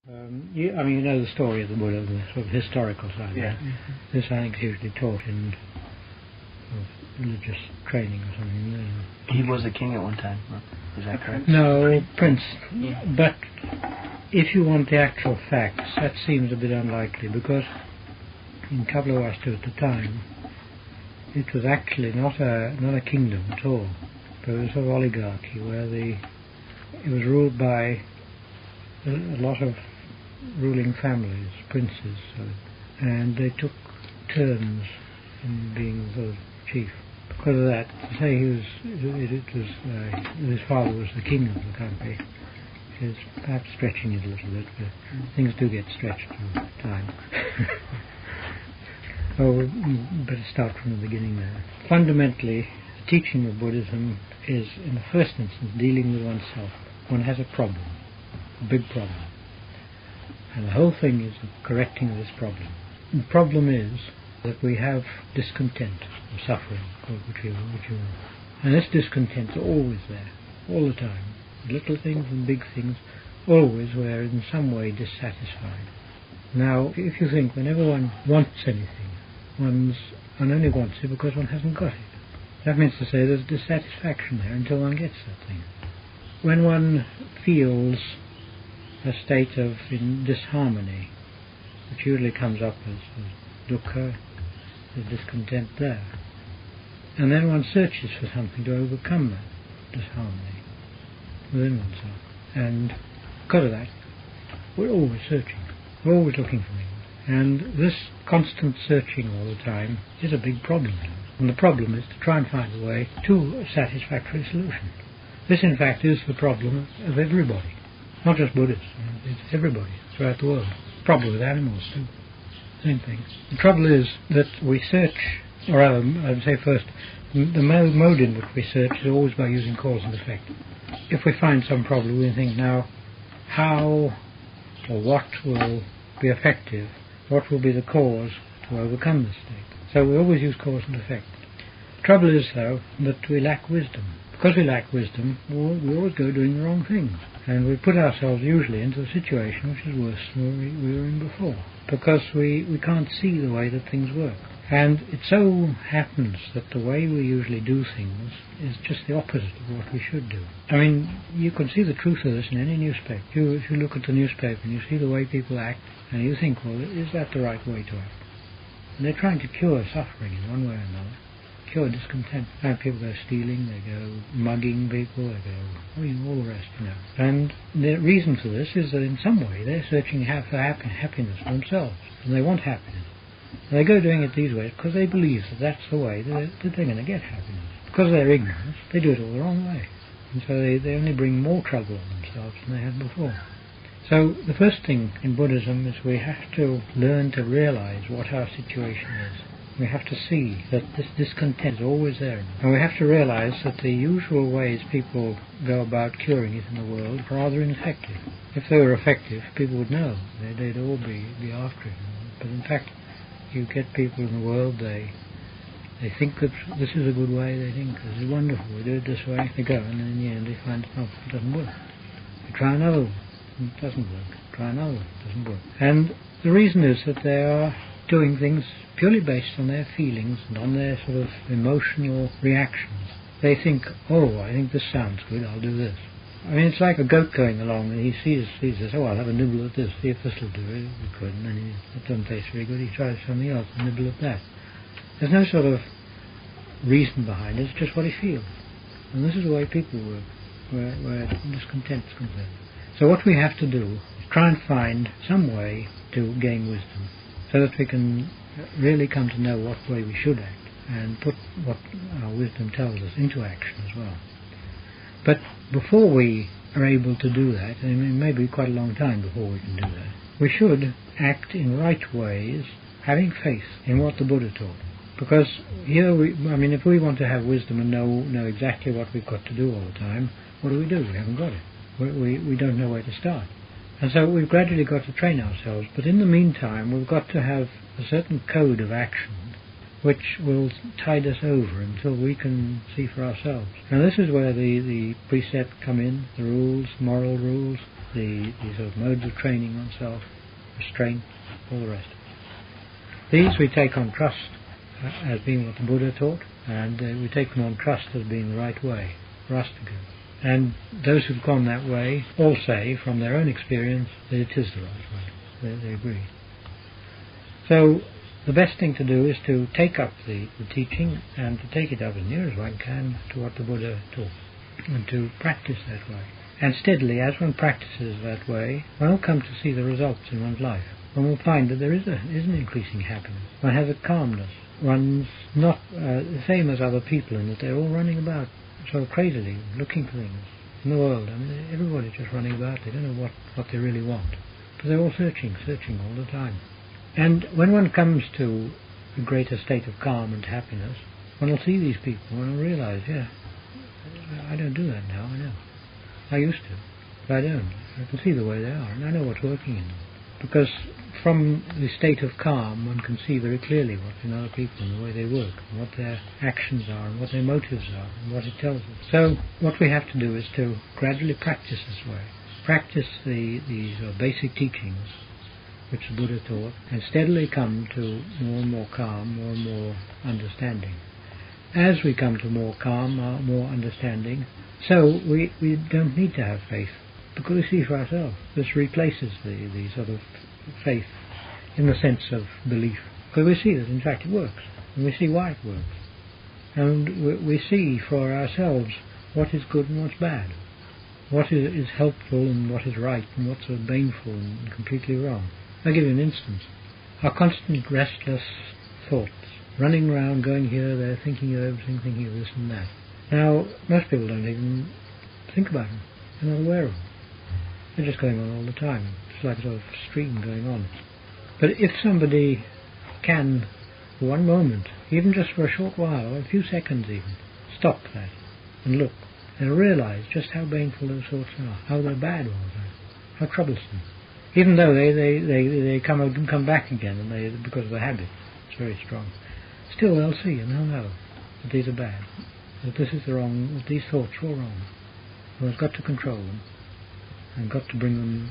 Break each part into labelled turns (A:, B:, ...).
A: You know the story of the Buddha, the sort of historical side.
B: Yeah.
A: This, I think, is usually taught in religious training or something.
B: He was a king at one time, is that correct?
A: No, prince.
B: Yeah.
A: But if you want the actual facts, that seems a bit unlikely, because in Kapilavstu at the time, it was actually not a kingdom at all, but it was a sort of oligarchy where it was ruled by a lot of ruling families, princes, and they took turns in being sort of chief. Because of that, to say his father was the king of the country is perhaps stretching it a little bit, but things do get stretched over time. So, better start from the beginning there. Fundamentally, the teaching of Buddhism is, in the first instance, dealing with oneself. One has a problem, a big problem. And the whole thing is correcting this problem. The problem is that we have discontent or suffering, which you will. And this discontent is always there, all the time. Little things and big things, always we're in some way dissatisfied. Now, if you think whenever one wants anything, one only wants it because one hasn't got it. That means to say there's dissatisfaction there until one gets that thing. When one feels a state of disharmony, which usually comes up as dukkha, the discontent there, and then one searches for something to overcome that disharmony within oneself. And because of that, we're always searching, we're always looking for things. And this constant searching all the time is a big problem. And the problem is to try and find a way to a satisfactory solution. This, in fact, is the problem of everybody, not just Buddhists. It's everybody throughout the world. Problem with animals too. Same thing. The trouble is that we search, or rather, I would say first, the mode in which we search is always by using cause and effect. If we find some problem, we think now, how or what will be effective? What will be the cause to overcome this state? So we always use cause and effect. The trouble is, though, that we lack wisdom. Because we lack wisdom, we always go doing the wrong things. And we put ourselves usually into a situation which is worse than we were in before. Because we can't see the way that things work. And it so happens that the way we usually do things is just the opposite of what we should do. I mean, you can see the truth of this in any newspaper. If you look at the newspaper and you see the way people act, and you think, well, is that the right way to act? And they're trying to cure suffering in one way or another, cure discontent. And people go stealing, they go mugging people, they go all the rest, And the reason for this is that in some way they're searching for happiness for themselves, and they want happiness. And they go doing it these ways because they believe that that's the way that they're going to get happiness. Because of their ignorance, they do it all the wrong way. And so they only bring more trouble on themselves than they had before. So the first thing in Buddhism is we have to learn to realize what our situation is. We have to see that this discontent is always there. And we have to realize that the usual ways people go about curing it in the world are rather ineffective. If they were effective, people would know. They'd all be after it. But in fact, you get people in the world, they think that this is a good way, they think this is wonderful, we do it this way, they go, and then in the end they find it doesn't work. They try another one, it doesn't work. Try another one, it doesn't work. And the reason is that they are doing things purely based on their feelings and on their sort of emotional reactions. They think, oh, I think this sounds good, I'll do this. I mean, it's like a goat going along and he sees this, oh, I'll have a nibble at this, see if this will do it, good, and then it doesn't taste very good, he tries something else, a nibble at that. There's no sort of reason behind it, it's just what he feels. And this is the way people work, where discontent is concerned. So what we have to do is try and find some way to gain wisdom, so that we can really come to know what way we should act, and put what our wisdom tells us into action as well. But before we are able to do that, and it may be quite a long time before we can do that, we should act in right ways, having faith in what the Buddha taught. Because here, if we want to have wisdom and know exactly what we've got to do all the time, what do? We haven't got it. We don't know where to start. And so we've gradually got to train ourselves. But in the meantime, we've got to have a certain code of action which will tide us over until we can see for ourselves. And this is where the precepts come in, the rules, moral rules, the sort of modes of training oneself, restraint, all the rest. These we take on trust as being what the Buddha taught, and we take them on trust as being the right way for us to go. And those who've gone that way all say, from their own experience, that it is the right way. They agree. So the best thing to do is to take up the teaching and to take it up as near as one can to what the Buddha taught, and to practice that way. And steadily, as one practices that way, one will come to see the results in one's life. One will find that there is an increasing happiness. One has a calmness. One's not the same as other people in that they're all running about so crazily, looking for things in the world. I mean, everybody's just running about. They don't know what they really want. But they're all searching all the time. And when one comes to a greater state of calm and happiness, one will see these people. One will realize, yeah, I don't do that now, I know. I used to, but I don't. I can see the way they are, and I know what's working in them. Because from the state of calm, one can see very clearly what's in other people and the way they work, and what their actions are, and what their motives are, and what it tells us. So what we have to do is to gradually practice this way. Practice these basic teachings which the Buddha taught, and steadily come to more and more calm, more and more understanding. As we come to more calm, more understanding, so we don't need to have faith, because we see for ourselves. This replaces the sort of faith in the sense of belief. Because we see that in fact it works, and we see why it works. And we see for ourselves what is good and what's bad, what is helpful and what is right, and what's baneful and completely wrong. I'll give you an instance. Our constant restless thoughts, running around, going here, there, thinking of everything, thinking of this and that. Now, most people don't even think about them. They're not aware of them. They're just going on all the time. It's like a sort of stream going on. But if somebody can, for one moment, even just for a short while, or a few seconds even, stop that and look, they'll realize just how baneful those thoughts are, how they're bad all the time, how troublesome. Even though they come back again, and because of the habit, it's very strong. Still, they'll see and they'll know that these are bad, that this is the wrong, that these thoughts are all wrong. One's got to control them, and got to bring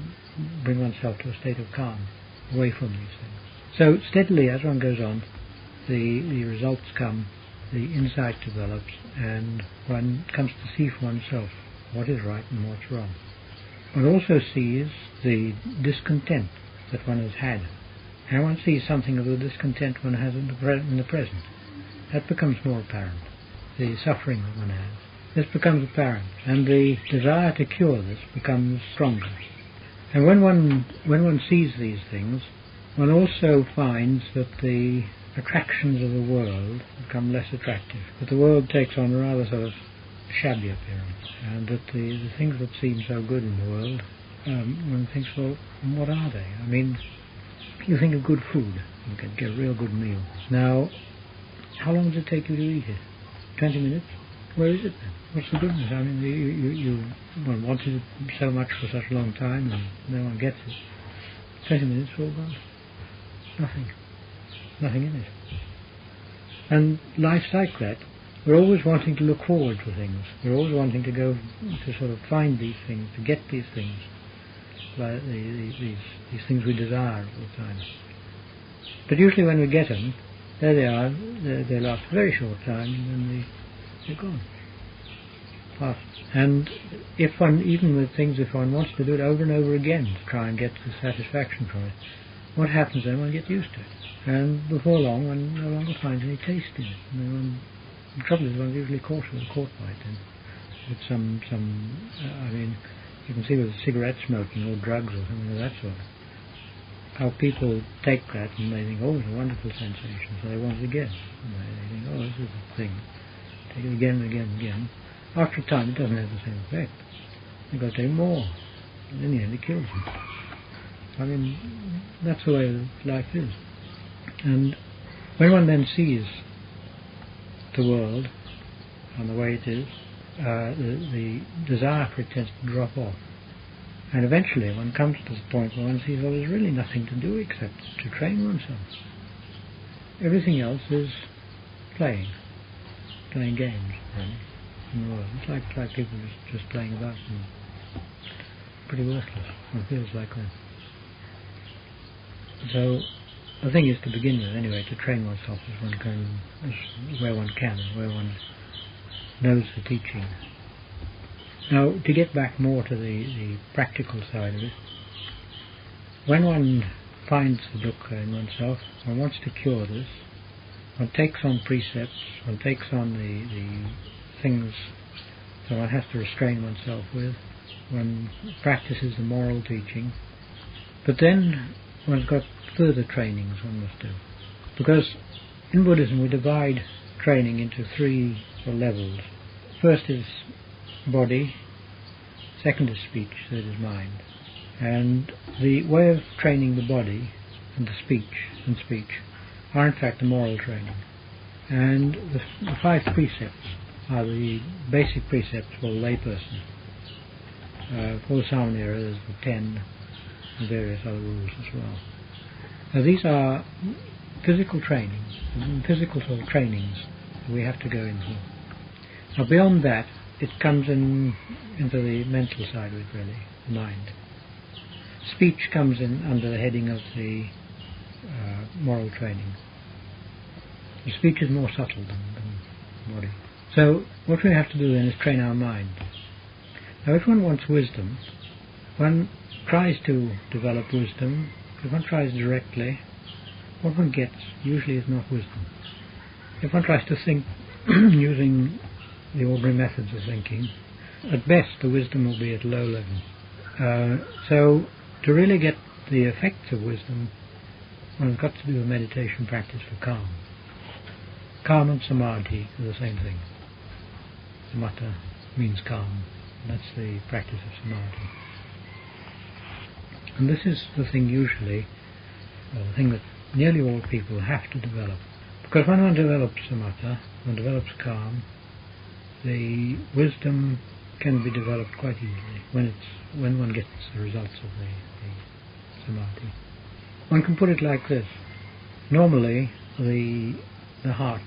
A: oneself to a state of calm, away from these things. So steadily, as one goes on, the results come, the insight develops, and one comes to see for oneself what is right and what's wrong. One also sees the discontent that one has had, and one sees something of the discontent one has in the present. That becomes more apparent. The suffering that one has, this becomes apparent, and the desire to cure this becomes stronger. And when one sees these things, one also finds that the attractions of the world become less attractive, that the world takes on a rather sort of shabby appearance, and that the things that seem so good in the world, one thinks, well, what are they? I mean, you think of good food, you can get a real good meal. Now, how long does it take you to eat it? 20 minutes? Where is it then? What's the goodness? I mean, you wanted it so much for such a long time, and no one gets it. 20 minutes, all gone. Nothing in it. And life's like that. We're always wanting to look forward to things. We're always wanting to go to sort of find these things, to get these things, like these things we desire all the time. But usually when we get them, there they are. They last a very short time, and then they're gone. Past. And if one, even with things, if one wants to do it over and over again to try and get the satisfaction from it, what happens then? One gets used to it, and before long, one no longer finds any taste in it. The trouble is, one's usually caught by it then. With some I mean, you can see with cigarette smoking or drugs or something of that sort, how people take that and they think, oh, it's a wonderful sensation, so they want it again. And they think, oh, this is the thing. Take it again and again and again. After a time, it doesn't have the same effect. You've got to take more. And in the end, it kills you. I mean, that's the way life is. And when one then sees the world and the way it is, the desire for it tends to drop off. And eventually one comes to the point where one sees, well, there's really nothing to do except to train oneself. Everything else is playing games, really, in the world. It's like people just playing about and pretty worthless. It feels like that. So the thing is to begin with, anyway, to train oneself where one can, where one knows the teaching. Now, to get back more to the practical side of it, when one finds the dukkha in oneself, one wants to cure this, one takes on precepts, one takes on the things that one has to restrain oneself with, one practices the moral teaching, but then one's got further trainings one must do. Because in Buddhism we divide training into three levels. First is body, second is speech, third is mind. And the way of training the body and the speech are in fact the moral training. And the 5 precepts are the basic precepts for the layperson. For the Samanera there's the 10 and various other rules as well. Now these are physical trainings, physical sort of trainings that we have to go into. Now beyond that, it comes into the mental side of it really, the mind. Speech comes in under the heading of the moral training. The speech is more subtle than body. So what we have to do then is train our mind. Now if one wants wisdom, one tries to develop wisdom. If one tries directly, what one gets usually is not wisdom. If one tries to think using the ordinary methods of thinking, at best the wisdom will be at low level. So to really get the effects of wisdom, one's got to do a meditation practice for calm. Calm and samadhi are the same thing. Samatha means calm. That's the practice of samadhi. And this is the thing usually, the thing that nearly all people have to develop. Because when one develops samatha, one develops calm, the wisdom can be developed quite easily when one gets the results of the samadhi. One can put it like this. Normally the heart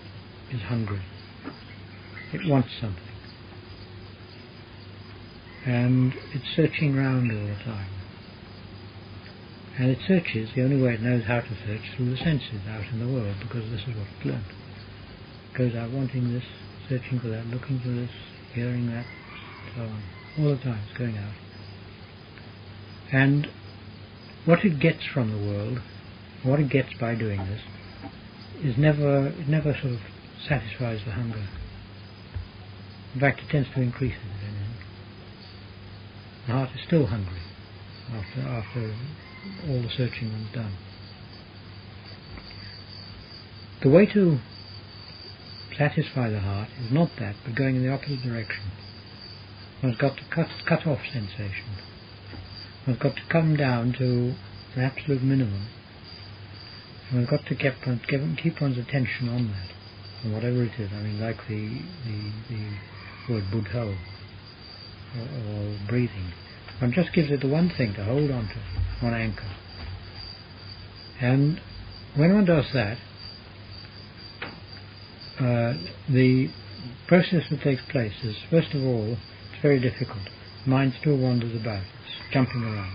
A: is hungry. It wants something. And it's searching round all the time. And it searches, the only way it knows how to search, through the senses out in the world, because this is what it learnt. It goes out wanting this, searching for that, looking for this, hearing that, so on. All the time it's going out. And what it gets from the world, what it gets by doing this, it never sort of satisfies the hunger. In fact, it tends to increase it. The heart is still hungry after all the searching one's done. The way to satisfy the heart is not that, but going in the opposite direction. One's got to cut off sensation. One's got to come down to an absolute minimum. And one's got to keep one's attention on that, on whatever it is. I mean, like the word buddho, or breathing. One just gives it the one thing to hold on to, one anchor. And when one does that, the process that takes place is, first of all, it's very difficult. Mind still wanders about, it's jumping around.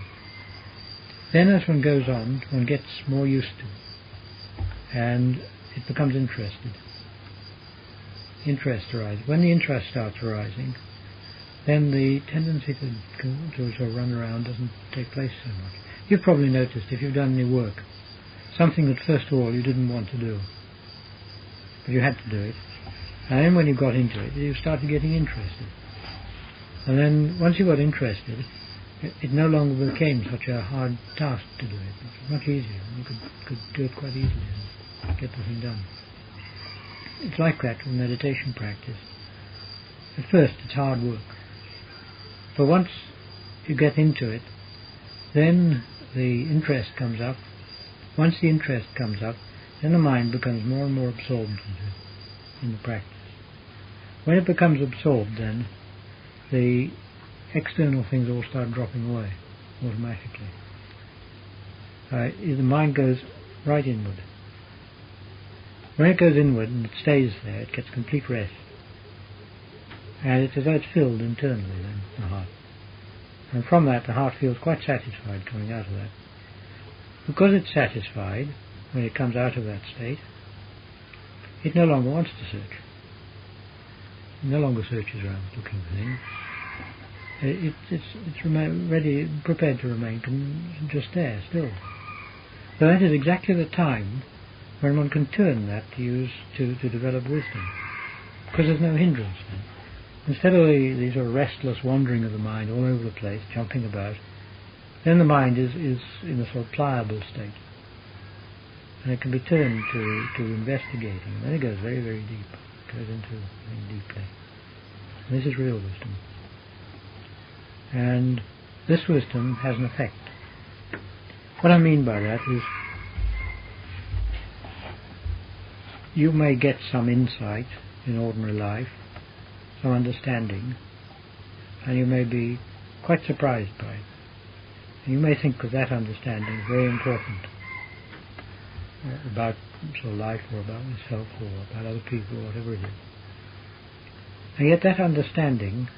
A: Then as one goes on, one gets more used to it, and it becomes interested. Interest arises. When the interest starts arising, then the tendency to sort of run around doesn't take place so much. You've probably noticed, if you've done any work, something that first of all you didn't want to do, but you had to do it, and then when you got into it, you started getting interested. And then once you got interested, it no longer became such a hard task to do it. It was much easier. You could do it quite easily and get the thing done. It's like that with meditation practice. At first it's hard work. But once you get into it, then the interest comes up. Once the interest comes up, then the mind becomes more and more absorbed in the practice. When it becomes absorbed, then the external things all start dropping away automatically. The mind goes right inward. When it goes inward and it stays there, it gets complete rest. And it's as though it's filled internally then, the heart. And from that, the heart feels quite satisfied coming out of that. Because it's satisfied, when it comes out of that state, it no longer wants to search. It no longer searches around looking for things. It's ready, prepared to remain just there, still. So that is exactly the time when one can turn that to use to develop wisdom. Because there's no hindrance then. Instead of the sort of restless wandering of the mind all over the place, jumping about, then the mind is in a sort of pliable state. And it can be turned to investigating. And then it goes very, very deep. It goes into very deeply. And this is real wisdom. And this wisdom has an effect. What I mean by that is you may get some insight in ordinary life, some understanding, and you may be quite surprised by it. And you may think of that understanding very important about sort of life or about yourself or about other people or whatever it is. And yet that understanding,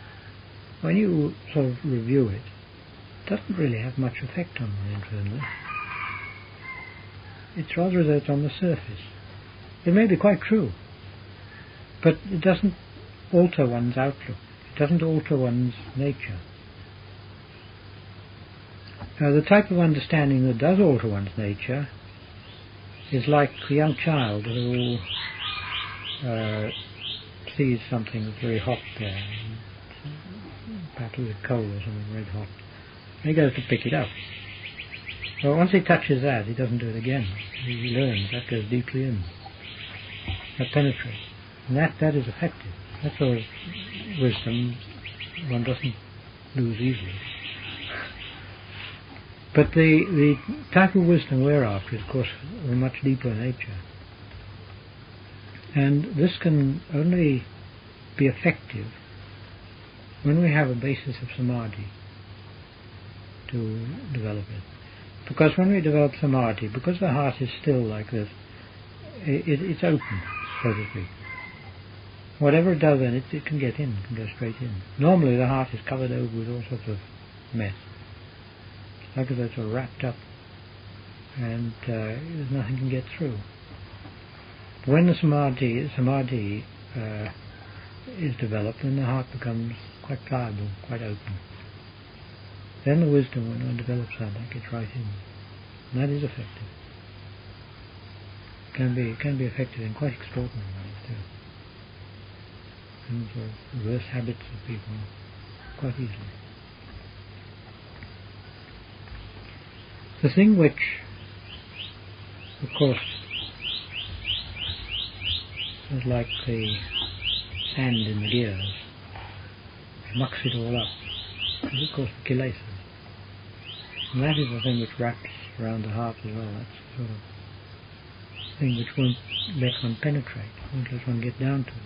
A: when you sort of review it, doesn't really have much effect on one internally. It's rather as though it's on the surface. It may be quite true, but it doesn't alter one's outlook. It doesn't alter one's nature. Now, the type of understanding that does alter one's nature is like a young child who sees something that's very hot there, perhaps with a coal or something red hot, and he goes to pick it up. Well, once he touches that, he doesn't do it again. He learns that goes deeply in. That penetrates. And that is effective. That sort of wisdom one doesn't lose easily. But the type of wisdom we're after is, of course, of a much deeper nature. And this can only be effective when we have a basis of samadhi to develop it. Because when we develop samadhi, because the heart is still like this, it's open, so to speak. Whatever it does in it, it can get in, it can go straight in. Normally the heart is covered over with all sorts of mess. It's like as though it's all wrapped up, and there's nothing can get through. When the samadhi is developed, then the heart becomes quite pliable, quite open. Then the wisdom, when one develops that gets right in. And that is effective. It can be effective in quite extraordinary ways too. And for reverse habits of people quite easily. The thing which, of course, is like the sand in the gears, mucks it all up, is of course the kilesas. And that is the thing which wraps around the heart as well. That's the sort of thing which won't let one penetrate, won't let one get down to it.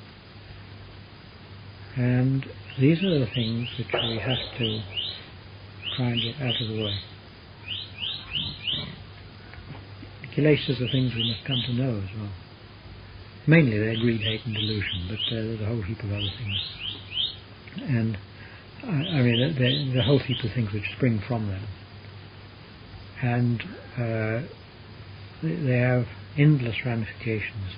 A: And these are the things which we have to try and get out of the way. The kilesas are things we must come to know as well. Mainly they're greed, hate and delusion, but there's a whole heap of other things. And I mean, there's a whole heap of things which spring from them. And they have endless ramifications.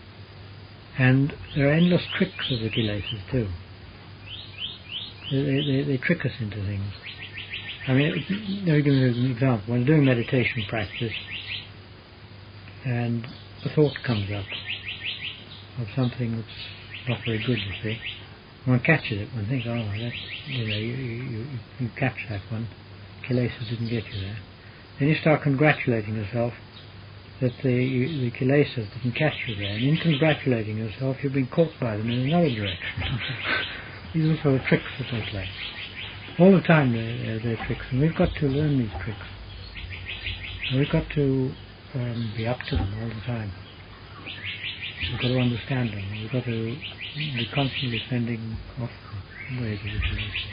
A: And there are endless tricks of the kilesas too. They trick us into things. I mean, let me give you an example. When doing meditation practice and a thought comes up of something that's not very good, you see, one catches it, one thinks, oh, that's, you catch that one, kilesas didn't get you there. Then you start congratulating yourself that the kilesas didn't catch you there, and in congratulating yourself you've been caught by them in another direction. These are sort of tricks that they play. All the time they're tricks, and we've got to learn these tricks. And we've got to be up to them all the time. We've got to understand them. We've got to be constantly fending off the ways of the kilesas.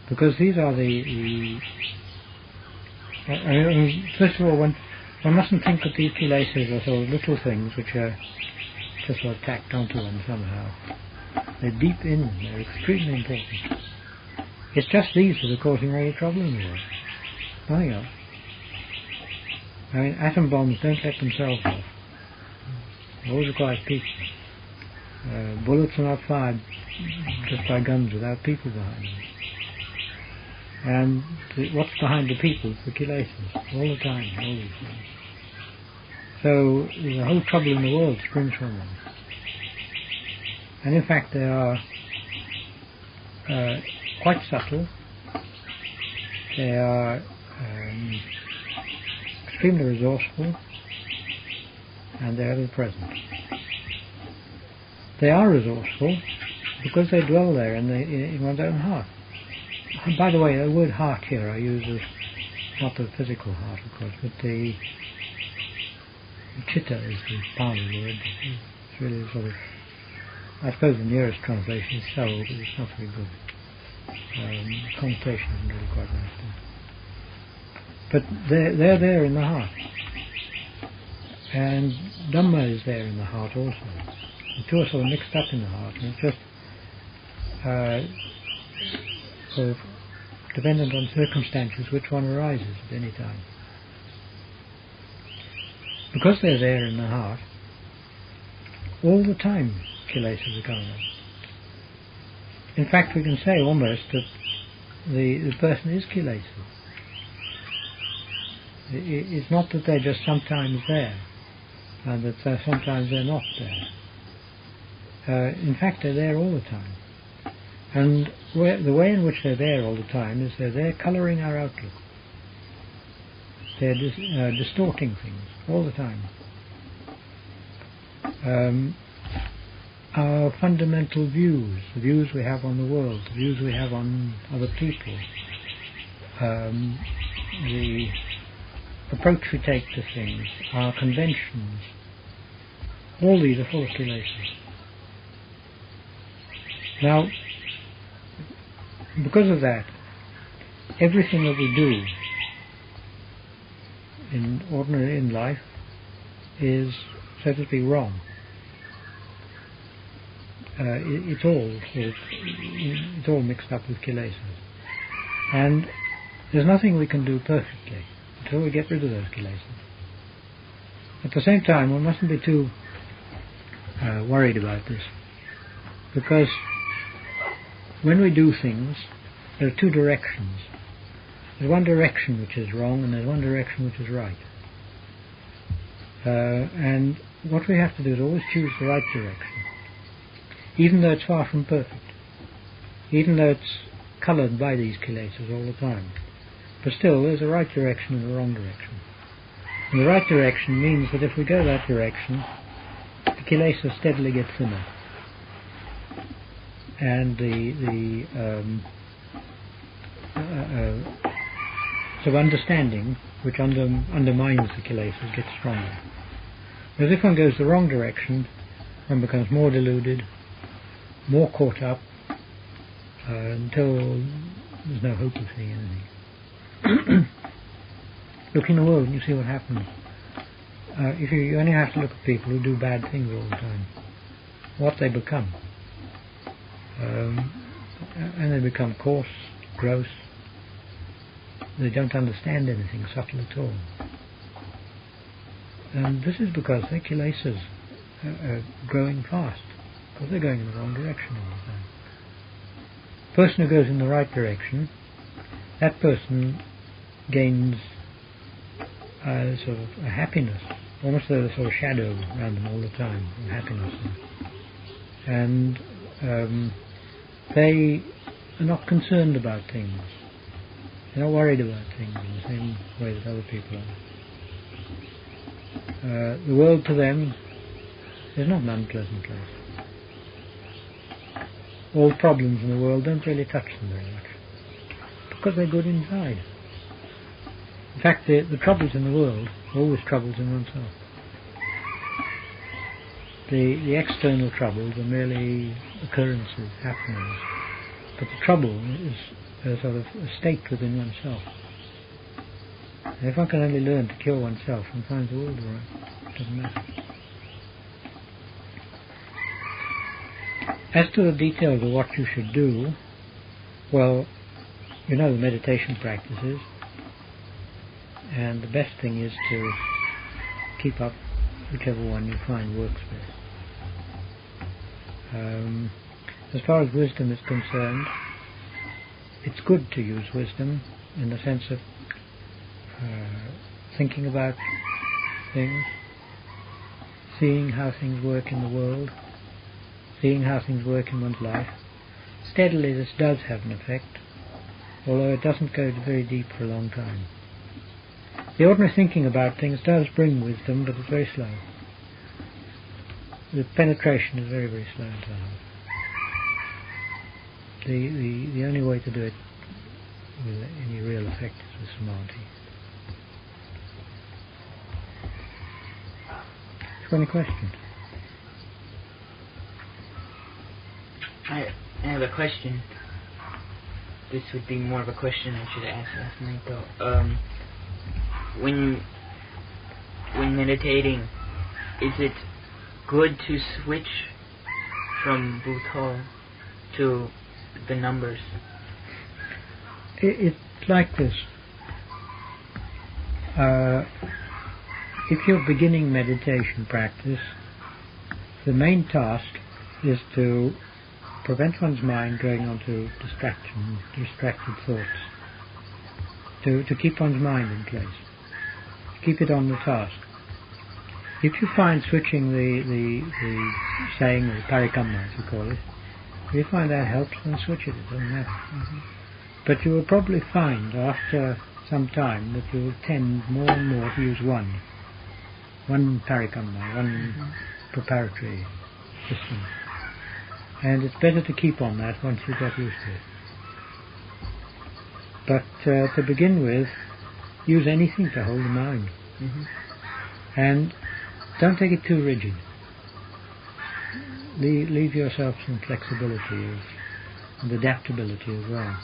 A: Because these are first of all, one mustn't think that these kilesas are sort of little things which are just sort of tacked onto one somehow. They're deep in, they're extremely important. It's just these that are causing all the trouble in the world. Nothing else. I mean, atom bombs don't let themselves off. It always requires people. Bullets are not fired just by guns without people behind them. And what's behind the people is the kilesas, all the time, all these things. So the whole trouble in the world springs from them. And in fact they are quite subtle. They are extremely resourceful, and they are ever present. They are resourceful because they dwell there in one's own heart. And by the way, the word heart here I use as not the physical heart, of course, but the chitta is the power word. It's really sort of, I suppose the nearest translation is soul, but it's not very good. Connotation isn't really quite right there. But they're there in the heart. And Dhamma is there in the heart also. The two are sort of mixed up in the heart, and it's just sort of dependent on circumstances which one arises at any time. Because they're there in the heart, all the time kilesas are coming up. In fact, we can say almost that the person is kilesa. It's not that they're just sometimes there, and that sometimes they're not there. In fact, they're there all the time. And the way in which they're there all the time is they're there colouring our outlook. They're distorting things all the time. Our fundamental views, the views we have on the world, the views we have on other people, the approach we take to things, our conventions, all these are full of kilesas. Now, because of that, everything that we do in life is, so to speak, wrong. It's all mixed up with kilesas, and there's nothing we can do perfectly until we get rid of those kilesas. At the same time, one mustn't be too worried about this, because when we do things, there are two directions. There's one direction which is wrong, and there's one direction which is right. And what we have to do is always choose the right direction, even though it's far from perfect, even though it's coloured by these kilesas all the time. But still, there's a right direction and a wrong direction. And the right direction means that if we go that direction, the kilesas steadily get thinner, and the sort of understanding which undermines the kilesas gets stronger. Whereas if one goes the wrong direction, one becomes more deluded, more caught up, until there's no hope of seeing anything. Look in the world and you see what happens. If you only have to look at people who do bad things all the time, what they become. And they become coarse, gross. They don't understand anything subtle at all. And this is because their kilesas are growing fast, because they're going in the wrong direction all the time. The person who goes in the right direction, that person gains sort of a happiness, almost a sort of shadow around them all the time, of happiness. And they are not concerned about things. They're not worried about things in the same way that other people are. The world to them is not an unpleasant place. All problems in the world don't really touch them very much, because they're good inside. In fact, the troubles in the world are always troubles in oneself. The external troubles are merely occurrences, happenings, but the trouble is a sort of a state within oneself. And if one can only learn to cure oneself, one finds the world all right. It doesn't matter. As to the details of what you should do, well, you know the meditation practices, and the best thing is to keep up whichever one you find works best. As far as wisdom is concerned, it's good to use wisdom in the sense of thinking about things, seeing how things work in the world, seeing how things work in one's life. Steadily this does have an effect, although it doesn't go very deep for a long time. The ordinary thinking about things does bring wisdom, but it's very slow. The penetration is very, very slow into the heart. The only way to do it with any real effect is with samadhi. Any questions?
C: I have a question. This would be more of a question I should ask last night, though. When meditating, is it good to switch from Bhutto to the numbers?
A: It's like this. If you're beginning meditation practice, the main task is to prevent one's mind going on to distracted thoughts, to keep one's mind in place, keep it on the task. If you find switching the saying, or parikamma as you call it, if you find that helps, then switch it doesn't matter. Mm-hmm. But you will probably find after some time that you will tend more and more to use one parikamma, one preparatory system. And it's better to keep on that once you get used to it. But to begin with, use anything to hold the mind. Mm-hmm. And don't take it too rigid. Leave yourself some flexibility and adaptability as well.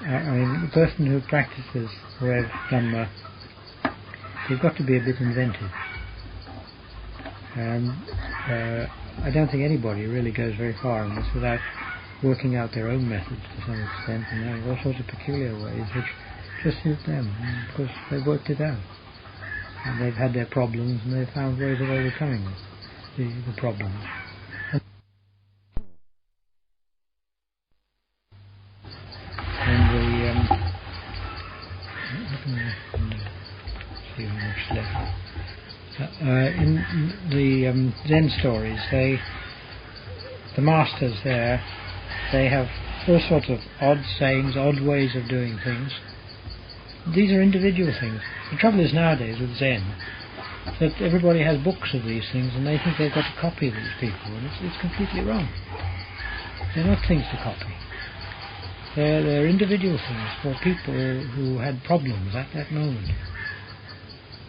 A: I mean, the person who practices Rev Dhamma, they've got to be a bit inventive. And I don't think anybody really goes very far in this without working out their own methods to some extent and having all sorts of peculiar ways which just suit them, because they've worked it out. And they've had their problems and they've found ways of overcoming the problems. And see how much left. In the Zen stories, the masters there, they have all sorts of odd sayings, odd ways of doing things. These are individual things. The trouble is nowadays with Zen that everybody has books of these things and they think they've got to copy these people, and it's completely wrong. They're not things to copy. They're individual things for people who had problems at that moment.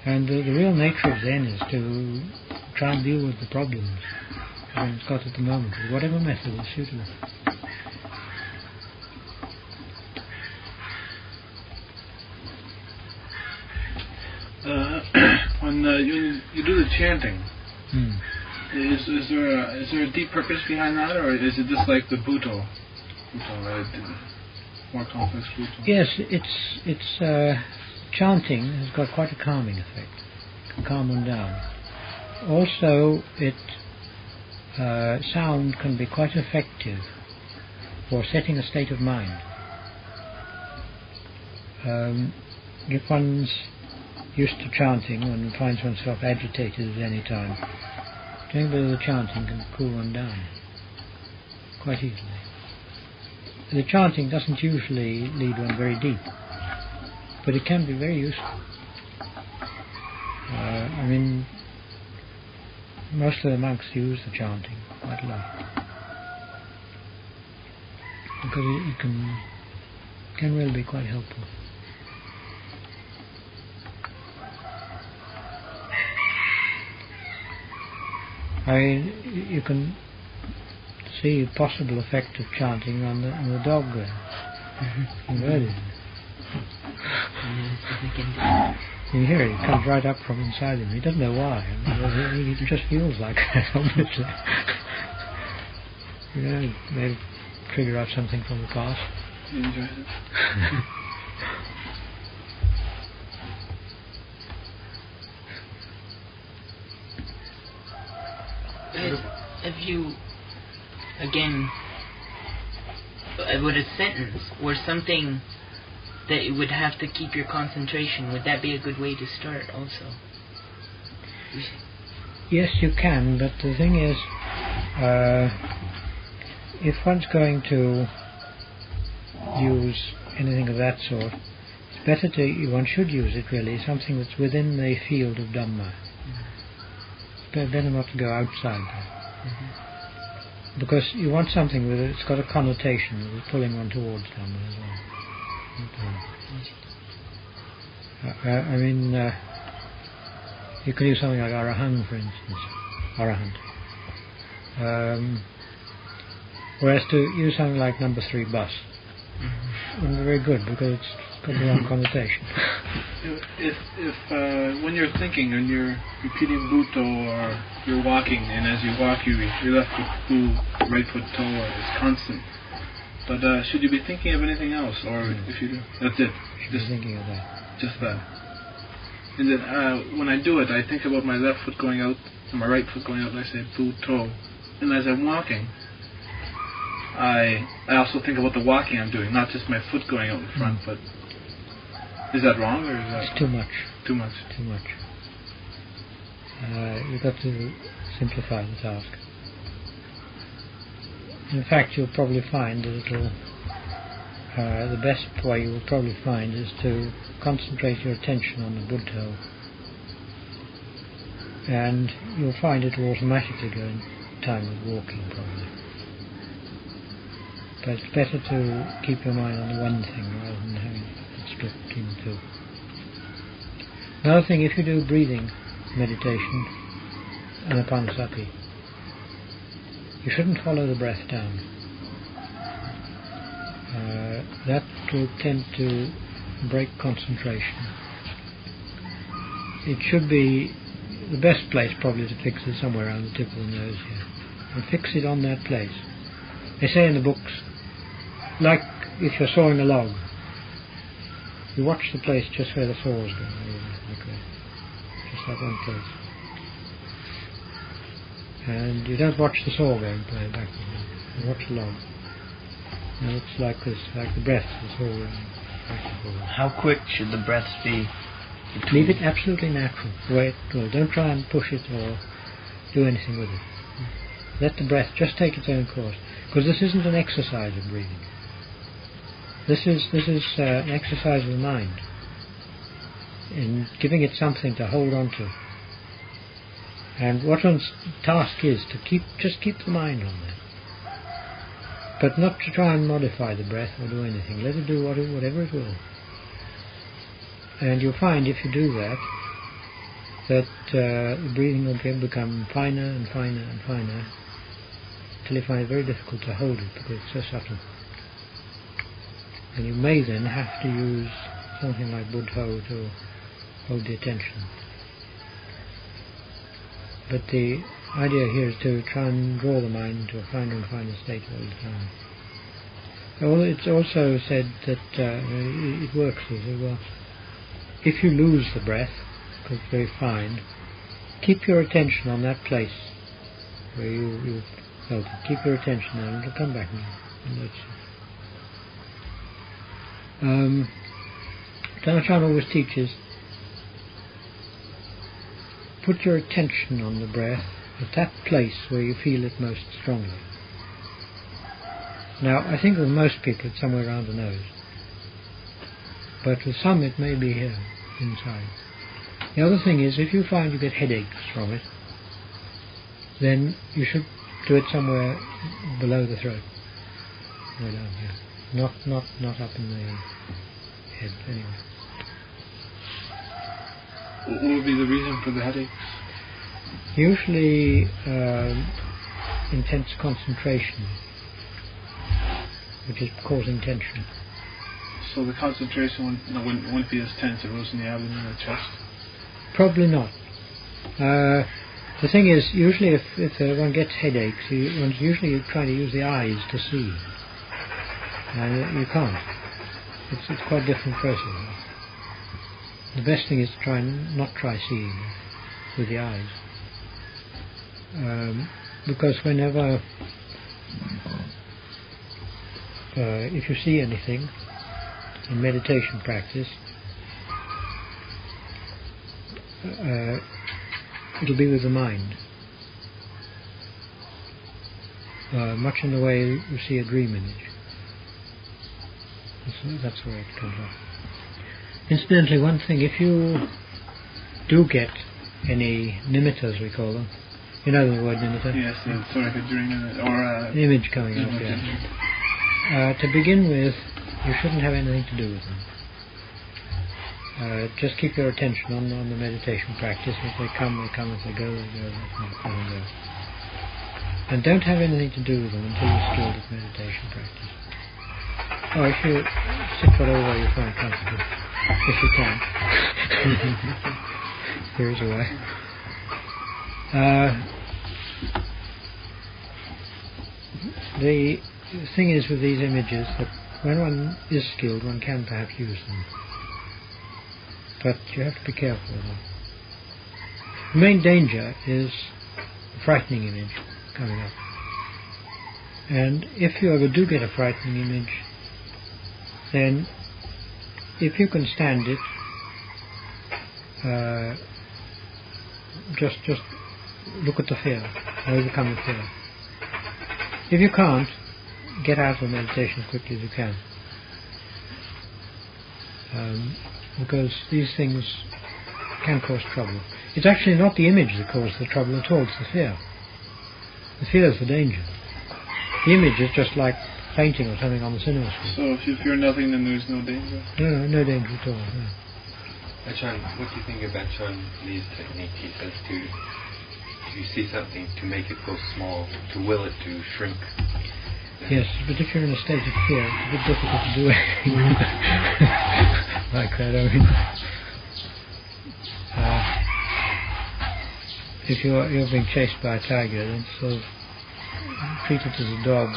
A: And the real nature of Zen is to try and deal with the problems that it's got at the moment, with whatever method is suitable.
D: When you do the chanting, is there a deep purpose behind that, or is it just like the Bhutto, more complex Bhutto?
A: Yes, it's chanting has got quite a calming effect, can calm one down. Also, sound can be quite effective for setting a state of mind. If one's used to chanting, one finds oneself agitated at any time, doing a bit of the chanting can cool one down quite easily. The chanting doesn't usually lead one very deep, but it can be very useful. I mean, most of the monks use the chanting quite a lot, because it can really be quite helpful. I mean, you can see a possible effect of chanting on the dog there. You've heard it. You hear it, it comes right up from inside him. He doesn't know why. I mean, he just feels like that, obviously. You know, maybe trigger out something from the past.
D: You enjoy it?
C: If you, again, with a sentence or something that you would have to keep your concentration, would that be a good way to start also?
A: Yes, you can, but the thing is, if one's going to use anything of that sort, it's better one should use it really, something that's within the field of Dhamma. It's better not to go outside that. Because you want something with it, it's got a connotation of pulling one towards Dhamma as well. I mean, you could use something like Arahant, for instance. Arahant. Whereas to use something like number 3 bus wouldn't be very good because it's got the wrong connotation.
D: If when you're thinking and you're repeating Bhutto or you're walking, and as you walk your left foot Bu, right foot To is constant. But should you be thinking of anything else, or if you do, that's it?
A: Just thinking of that.
D: Just that. And then when I do it, I think about my left foot going out and my right foot going out, and I say Bhutto. And as I'm walking, I also think about the walking I'm doing, not just my foot going out in front. But is that wrong, or is that?
A: It's too much.
D: Too much.
A: Too much. You've got to simplify the task. In fact, you'll probably find that the best way you will probably find is to concentrate your attention on the Buddha, and you'll find it will automatically go in time of walking probably. But it's better to keep your mind on the one thing rather than having it split between the two. Another thing, if you do breathing meditation, anapanasati, you shouldn't follow the breath down. That will tend to break concentration. It should be the best place probably to fix it somewhere around the tip of the nose here. And fix it on that place. They say in the books, like if you're sawing a log, you watch the place just where the saw is going, like that. Just that one place. And you don't watch the saw going backwards. You watch the log. And it's like this, like the breath, the saw going back and forward.
B: How quick should the breaths be?
A: Leave it absolutely natural. Don't try and push it or do anything with it. Let the breath just take its own course. Because this isn't an exercise of breathing. This is an exercise of the mind in giving it something to hold on to. And what one's task is to just keep the mind on that. But not to try and modify the breath or do anything. Let it do whatever it will. And you'll find if you do that, the breathing will become finer and finer and finer, till you find it very difficult to hold it because it's so subtle. And you may then have to use something like Buddha to hold the attention. But the idea here is to try and draw the mind into a finer and finer state all the time. It's also said that it works as well. If you lose the breath, because it's very fine, keep your attention on that place where you felt it. Keep your attention there and it'll come back now. Ajahn always teaches, put your attention on the breath at that place where you feel it most strongly. Now, I think with most people it's somewhere around the nose. But with some it may be here, inside. The other thing is, if you find you get headaches from it, then you should do it somewhere below the throat. Way down here. Not up in the head, anyway.
D: What would be the reason for the headaches?
A: Usually intense concentration, which is causing tension.
D: So the concentration wouldn't be as tense if it was in the abdomen or chest?
A: Probably not. The thing is, usually if one gets headaches, one's usually trying to use the eyes to see. And you can't. It's quite a different process. The best thing is to not try seeing with the eyes. Because whenever, if you see anything in meditation practice, it'll be with the mind. Much in the way you see a dream image. That's where it comes up. Incidentally, one thing, if you do get any nimittas, we call them, you know the word nimitta?
D: Yes, it's sort of a dream or
A: an image coming up, yeah. To begin with, you shouldn't have anything to do with them. Just keep your attention on the meditation practice. If they come, they come. If they go, they go. If they come, they go. And don't have anything to do with them until you're skilled at meditation practice. Oh, if you sit whatever way you find comfortable, if you can. There is a way. The thing is with these images that when one is skilled, one can perhaps use them. But you have to be careful with them. The main danger is a frightening image coming up. And if you ever do get a frightening image, then if you can stand it, just look at the fear, overcome the fear. If you can't, get out of meditation as quickly as you can. Because these things can cause trouble. It's actually not the image that causes the trouble at all, it's the fear. The fear is the danger. The image is just like painting or something on the cinema screen.
D: So if you fear nothing, then there's no danger?
A: No danger at all. No.
E: Ajahn, what do you think of Ajahn Lee's technique? He says if you see something, to make it go small, to will it to shrink.
A: Yes, but if you're in a state of fear, it's a bit difficult to do anything like that. I mean, if you're being chased by a tiger, then sort of treat it as a dog.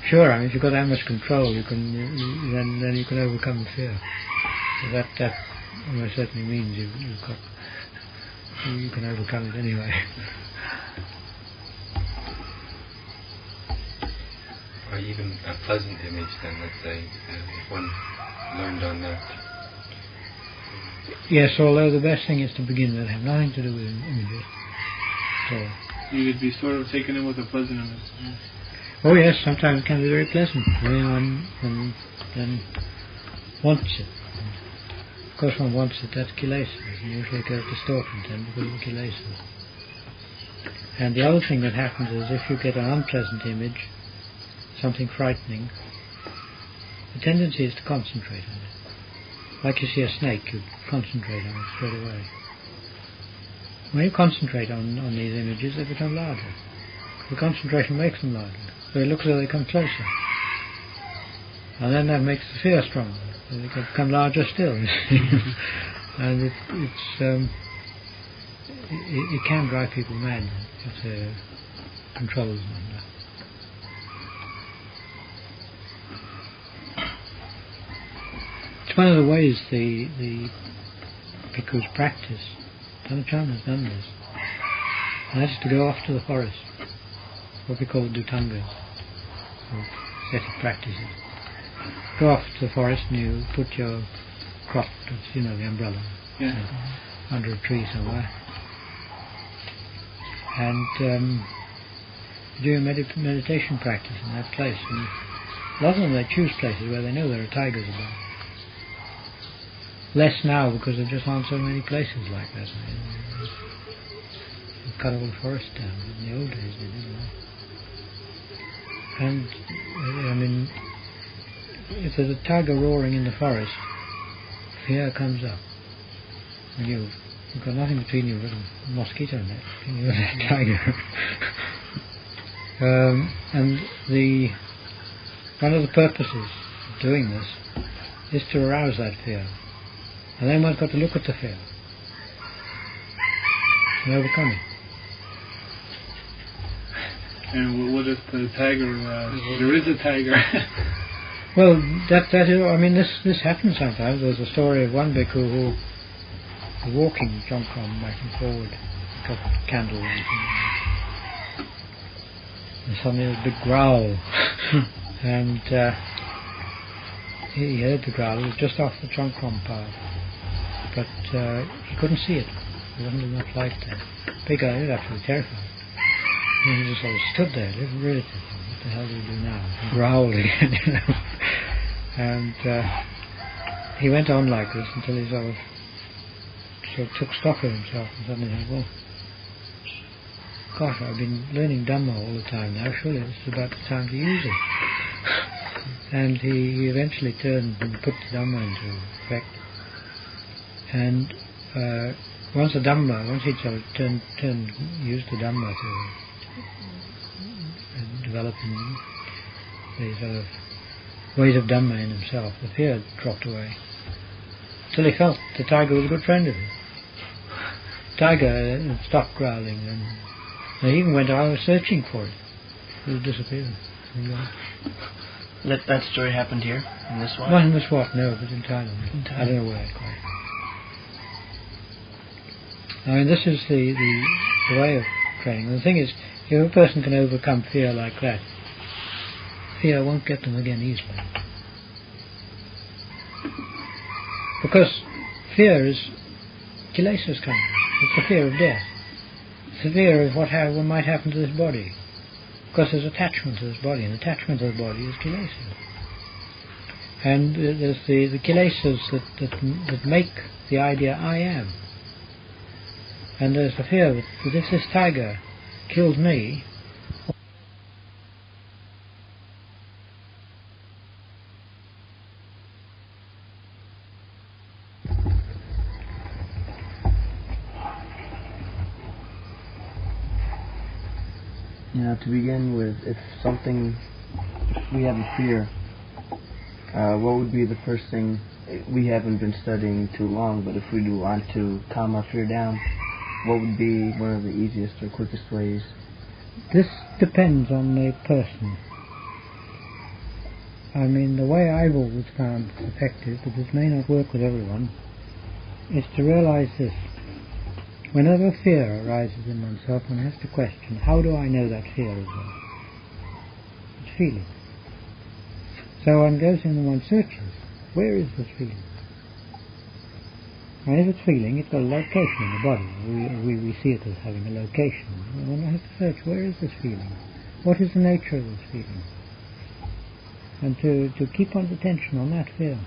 A: Sure, I mean, if you've got that much control, you can then you can overcome the fear. So that almost certainly means you can overcome it anyway.
E: Or even a pleasant image, then, let's say, if one learned on that.
A: Yes, although the best thing is to begin with, have nothing to do with images at all.
D: You could be sort of taken in with a pleasant image. Yes.
A: Oh yes, sometimes it can be very pleasant. One wants it. Of course one wants it, that's kilesas. Usually it goes distortion then because of kilesas. And the other thing that happens is if you get an unpleasant image, something frightening, the tendency is to concentrate on it. Like you see a snake, you concentrate on it straight away. When you concentrate on these images, they become larger. The concentration makes them larger. So it looks as though they come closer. And then that makes the fear stronger. So they can become larger still. And it can drive people mad if their control is not enough. It's one of the ways the bhikkhus practice. Ajahn has done this. And that's to go off to the forest. What we call dutangas, or set of practices. Go off to the forest and you put your crop, the umbrella, under a tree somewhere. And do a meditation practice in that place. And a lot of them, they choose places where they know there are tigers about. Less now because there just aren't so many places like that. They've cut all the forest down. In the old days they did. And I mean, if there's a tiger roaring in the forest, fear comes up. And you've got nothing between you but a mosquito net between you and that tiger. And one of the purposes of doing this is to arouse that fear. And then one's got to look at the fear and overcome it.
D: And what if the tiger, there is a tiger?
A: Well, that is, I mean, this happens sometimes. There's a story of one bhikkhu who was walking Jongkram back and forward, got a candle and suddenly there was a big growl. And he heard the growl. It was just off the Jongkram path, but he couldn't see it. There wasn't enough light there. Big guy was absolutely terrified. And he just sort of stood there, really thinking, what the hell do we do now? And growling, you know. And he went on like this until he sort of took stock of himself and suddenly said, well, gosh, I've been learning Dhamma all the time now, surely this is about the time to use it. And he eventually turned and put the Dhamma into effect. And once he sort of used the Dhamma to developing the sort of ways of Dhamma in himself, the fear dropped away. Till he felt the tiger was a good friend of his. The tiger stopped growling and he even went out searching for it. It had disappeared.
B: That story happened here, in this one?
A: Not in this one, no, but in Thailand. I don't know where quite. I mean, this is the way of training. The thing is, if a person can overcome fear like that, fear won't get them again easily. Because fear is kilesas coming. It's the fear of death. It's the fear of what might happen to this body. Because there's attachment to this body, and attachment to the body is kilesas. And there's the kilesas that make the idea I am. And there's the fear that if this tiger kills me,
B: to begin with, if we have a fear, what would be the first thing? We haven't been studying too long, but if we do want to calm our fear down, what would be one of the easiest or quickest ways?
A: This depends on the person. I mean, the way I've always found effective, but this may not work with everyone, is to realize this. Whenever fear arises in oneself, one has to question, how do I know that fear is there? It's feeling. So one goes in and one searches, where is this feeling? And if it's feeling, it's got a location in the body. We see it as having a location. And one has to search, where is this feeling? What is the nature of this feeling? And to keep one's attention on that fear.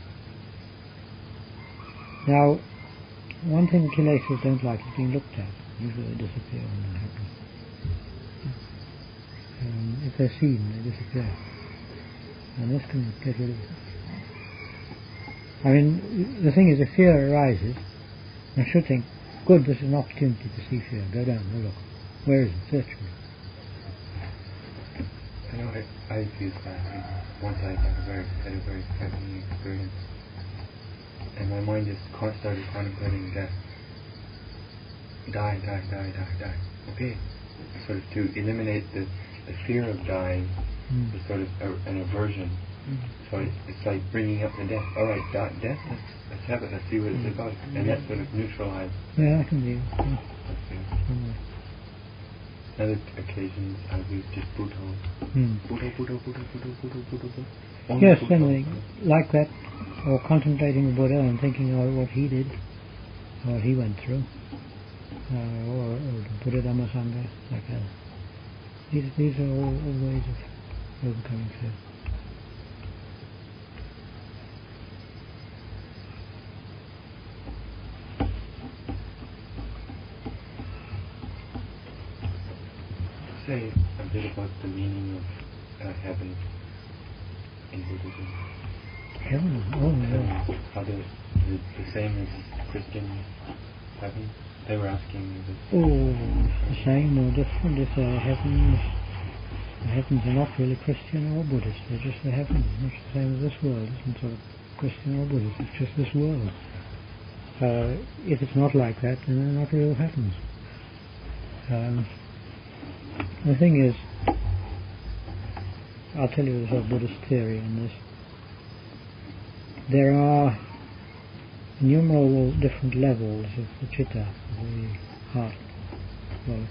A: Now, one thing the kilesas don't like is being looked at. Usually they disappear when that happens. If they're seen, they disappear. And this can get rid of it. I mean, the thing is, if fear arises, one should think, good, this is an opportunity to see fear. Go down, go look. Where is it? Search for it.
E: I know I used that. Once I had a very frightening experience. And my mind just started contemplating death. Die. Okay. Sort of to eliminate the fear of dying, is sort of an aversion. So it's like bringing up the death. All right, death. Let's have it. Let's see what it's about, and that sort of neutralized.
A: Yeah, I can do.
E: Other occasions, I've used just Buddha.
A: Yes, anyway, like that, or contemplating the Buddha and thinking of what he did, what he went through, or the Buddha Dhamma Sangha, like that. These are all ways of overcoming fear.
E: Say a bit about the meaning of heaven in Buddhism.
A: Heaven? Oh, no.
E: How the same as Christian heaven? They were asking me this.
A: Oh, the same or different if heaven The heavens are not really Christian or Buddhist, they're just the heavens, much the same as this world isn't sort of Christian or Buddhist, it's just this world. If it's not like that, then they're not real heavens. The thing is, I'll tell you the sort of Buddhist theory on this. There are innumerable different levels of the citta, the heart. Well,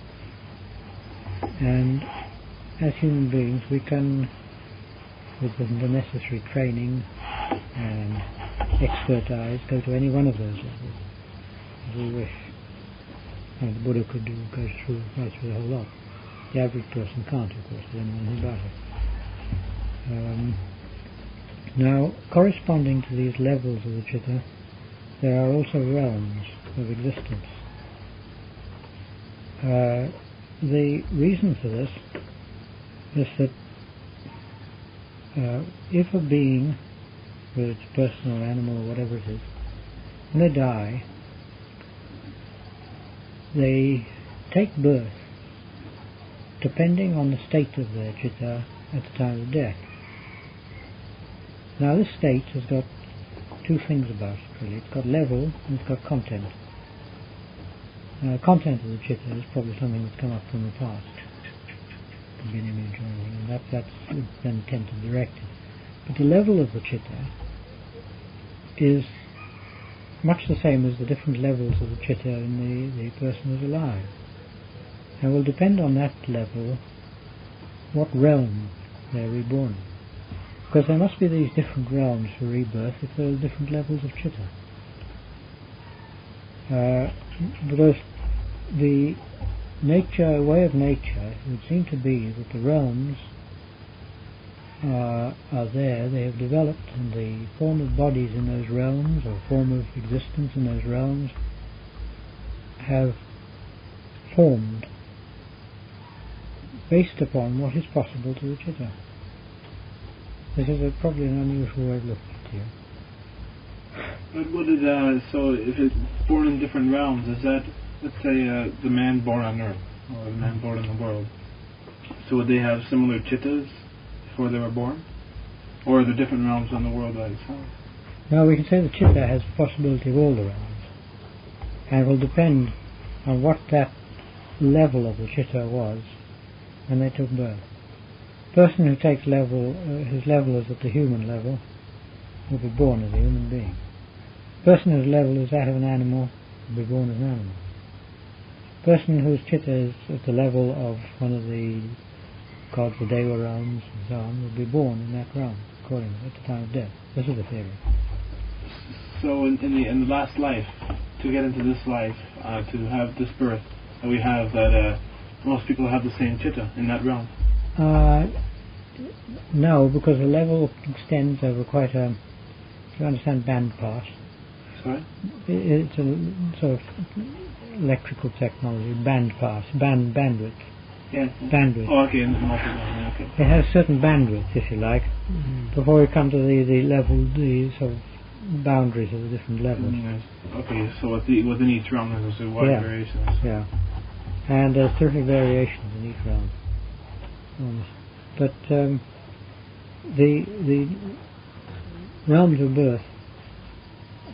A: and as human beings we can, with the necessary training and expertise, go to any one of those levels as we wish. And the Buddha could go right through the whole lot. The average person can't, of course, there's only one thing about it. Now, corresponding to these levels of the citta, there are also realms of existence. The reason for this is that if a being, whether it's person or animal or whatever it is, when they die, they take birth depending on the state of their citta at the time of death. Now this state has got two things about it really. It's got level and it's got content. Now the content of the citta is probably something that's come up from the past. Could be an image or anything, and that's then tend to direct it. But the level of the citta is much the same as the different levels of the citta in the person who's alive. And will depend on that level what realm they're reborn in. Because there must be these different realms for rebirth if there are different levels of citta. Because the way of nature would seem to be that the realms are there, they have developed, and the form of bodies in those realms, or form of existence in those realms, have formed based upon what is possible to the citta. This is probably an unusual way of looking at it.
D: But what is so if it's born in different realms, is that, let's say, the man born on Earth, or the man born in the world, so would they have similar cittas before they were born? Or are there different realms on the world by itself?
A: Now we can say the citta has the possibility of all the realms, and it will depend on what that level of the citta was when they took birth. The person who takes his level is at the human level, will be born as a human being. The person whose level is that of an animal will be born as an animal. The person whose citta is at the level of one of the gods, the Deva realms and so on, will be born in that realm accordingly at the time of death. This is the theory.
D: So in the last life, to get into this life, to have this birth that we have, that most people have the same citta in that realm?
A: No, because the level extends over quite a, you understand band pass?
D: Sorry?
A: It's a sort of electrical technology, band pass, bandwidth.
D: Yeah.
A: Bandwidth.
D: Oh, okay, okay.
A: It has certain bandwidth, if you like, before we come to the level, the sort of boundaries of the different levels.
D: Okay, so within each realm there's a wide variations.
A: Yeah. And there's terrific variations in each realm. But the realms of birth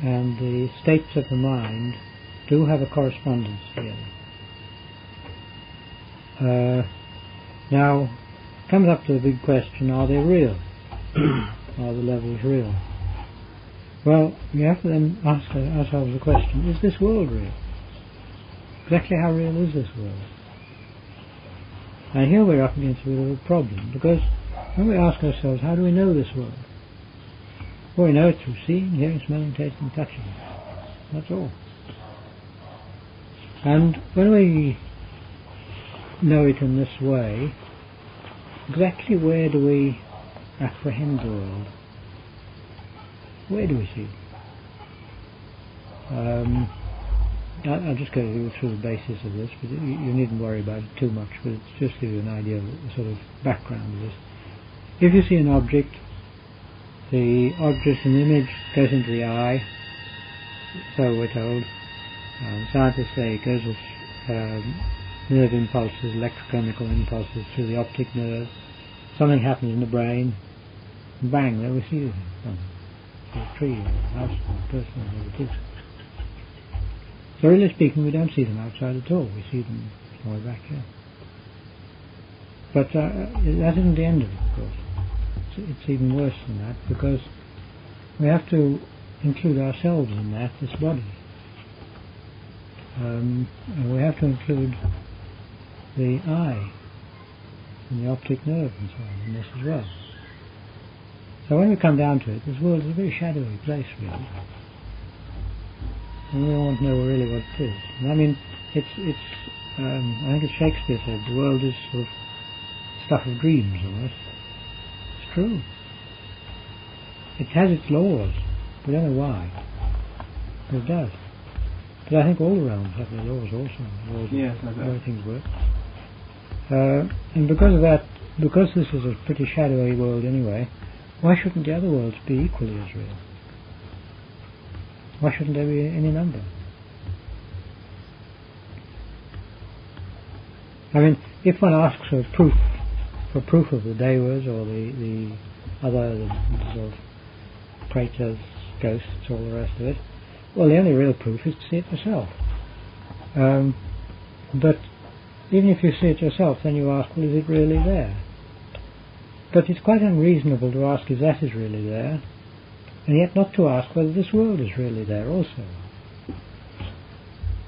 A: and the states of the mind do have a correspondence together. Now, comes up to the big question, are they real? Are the levels real? Well, we have to then ask ourselves the question, is this world real? Exactly how real is this world? And here we're up against a bit of a problem, because when we ask ourselves, how do we know this world? Well, we know it through seeing, hearing, smelling, tasting, touching. That's all. And when we know it in this way, exactly where do we apprehend the world? Where do we see it? I'll just go through the basis of this, but you needn't worry about it too much, but it's just to give you an idea of the sort of background of this. If you see an object, the object and image goes into the eye, so we're told. Scientists say it goes nerve impulses, electrochemical impulses through the optic nerve. Something happens in the brain, and bang, there we see it. A tree, or a house, or a person, or whatever it is. So really speaking, we don't see them outside at all. We see them all back here. But that isn't the end of it, of course. It's even worse than that, because we have to include ourselves in that, this body. And we have to include the eye and the optic nerve and so on in this as well. So when we come down to it, this world is a very shadowy place, really. And we don't want to know really what it is. And I mean, I think it's Shakespeare said, the world is sort of stuff of dreams almost. It's true. It has its laws. We don't know why. But it does. But I think all the realms have their laws also. Laws of how things work. And because of that, because this is a pretty shadowy world anyway, why shouldn't the other worlds be equally as real? Why shouldn't there be any number? I mean, if one asks for proof of the devas or the other sort of pretas, ghosts, all the rest of it, well, the only real proof is to see it yourself. But even if you see it yourself, then you ask, well, is it really there? But it's quite unreasonable to ask if that is really there, and yet not to ask whether this world is really there also.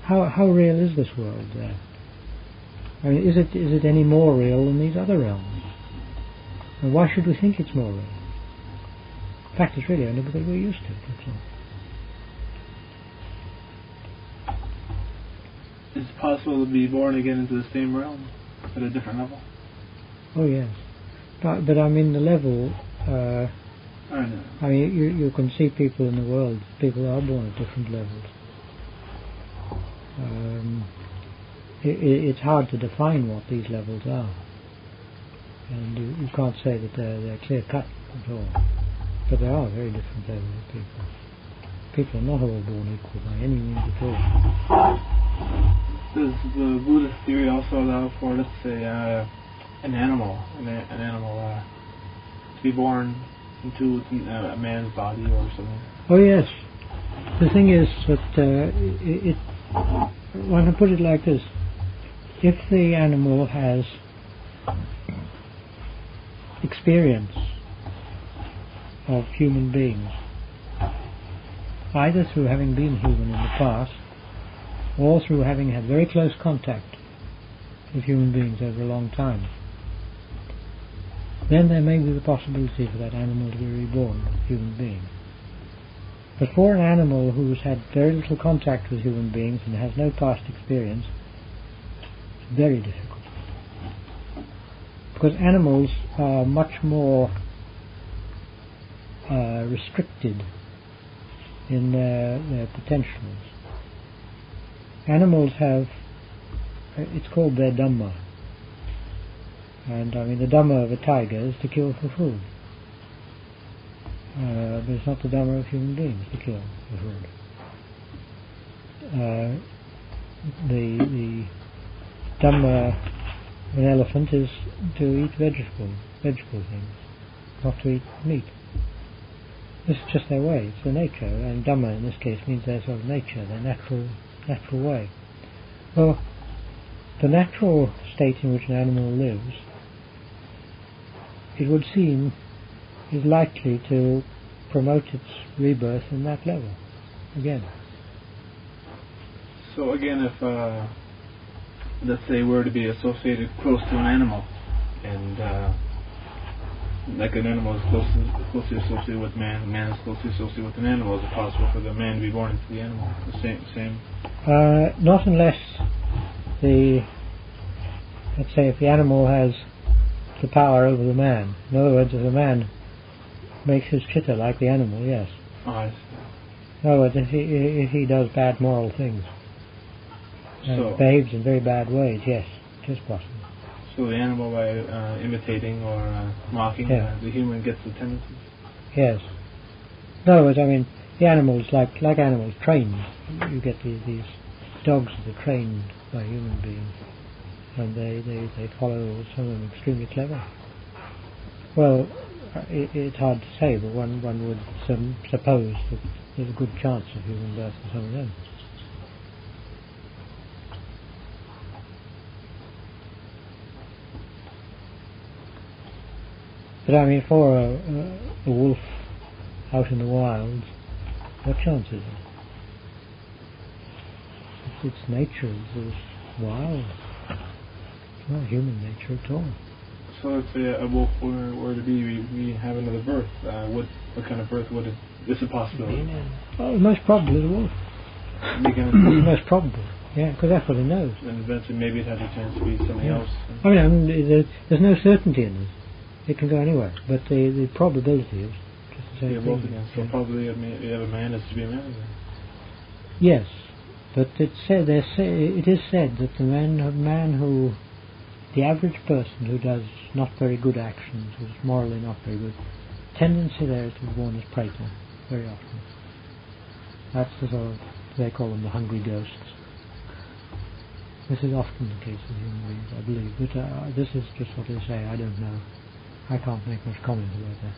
A: How real is this world there? I mean, is it any more real than these other realms? And why should we think it's more real? In fact, it's really only because we're used to it, that's all.
D: Is it possible to be born again into the same realm at a different level?
A: Oh yes, but I mean the level.
D: I know.
A: I mean you can see people in the world. People are born at different levels. It's hard to define what these levels are, and you can't say that they're clear cut at all. But there are very different levels of people. People are not all born equal by any means at all.
D: Does the Buddhist theory also allow for, let's say, an animal to be born into a man's body or something?
A: Oh yes. The thing is that one can put it like this: if the animal has experience of human beings, either through having been human in the past, or through having had very close contact with human beings over a long time, then there may be the possibility for that animal to be reborn as a human being. But for an animal who's had very little contact with human beings and has no past experience, it's very difficult. Because animals are much more restricted in their potentials. Animals have, it's called their Dhamma. And I mean the Dhamma of a tiger is to kill for food. But it's not the Dhamma of human beings to kill for food. The Dhamma of an elephant is to eat vegetable things, not to eat meat. This is just their way, it's their nature, and Dhamma in this case means their sort of nature, their natural way. Well, the natural state in which an animal lives, it would seem, is likely to promote its rebirth in that level again.
D: So again, if let's say we're to be associated close to an animal, and like an animal is closely associated with man, man is closely associated with an animal, is it possible for the man to be born into the animal? The same?
A: Not unless let's say if the animal has the power over the man. In other words, if the man makes his chitta like the animal, yes.
D: Oh, I see.
A: In other words, if he does bad moral things, and behaves in very bad ways, yes, it is possible.
D: So the animal, by imitating or mocking, the human gets the tendencies?
A: Yes. In other words, I mean, the animals, like animals trained, you get these dogs that are trained by human beings. and they follow some of them extremely clever. Well, it's hard to say, but one would suppose that there's a good chance of human birth for some of them. But I mean, for a wolf out in the wild, what chance is it? Its nature is wild. It's not human nature at all.
D: So let's say a wolf were to be, we have another birth. What kind of birth would it? Is a possibility?
A: Well, most probably the wolf. Most probably, yeah, because that's what it knows.
D: And eventually maybe it has a chance to be something else.
A: I mean, there's no certainty in this. It can go anywhere, but the probability is just the same thing.
D: Again. So probably you have a man is to be a man then.
A: Yes, but it is said that the average person who does not very good actions, who's morally not very good, tendency there is to be born as praetor very often. That's the sort of, they call them the hungry ghosts. This is often the case with human beings, I believe, but this is just what they say. I don't know. I can't make much comment about that.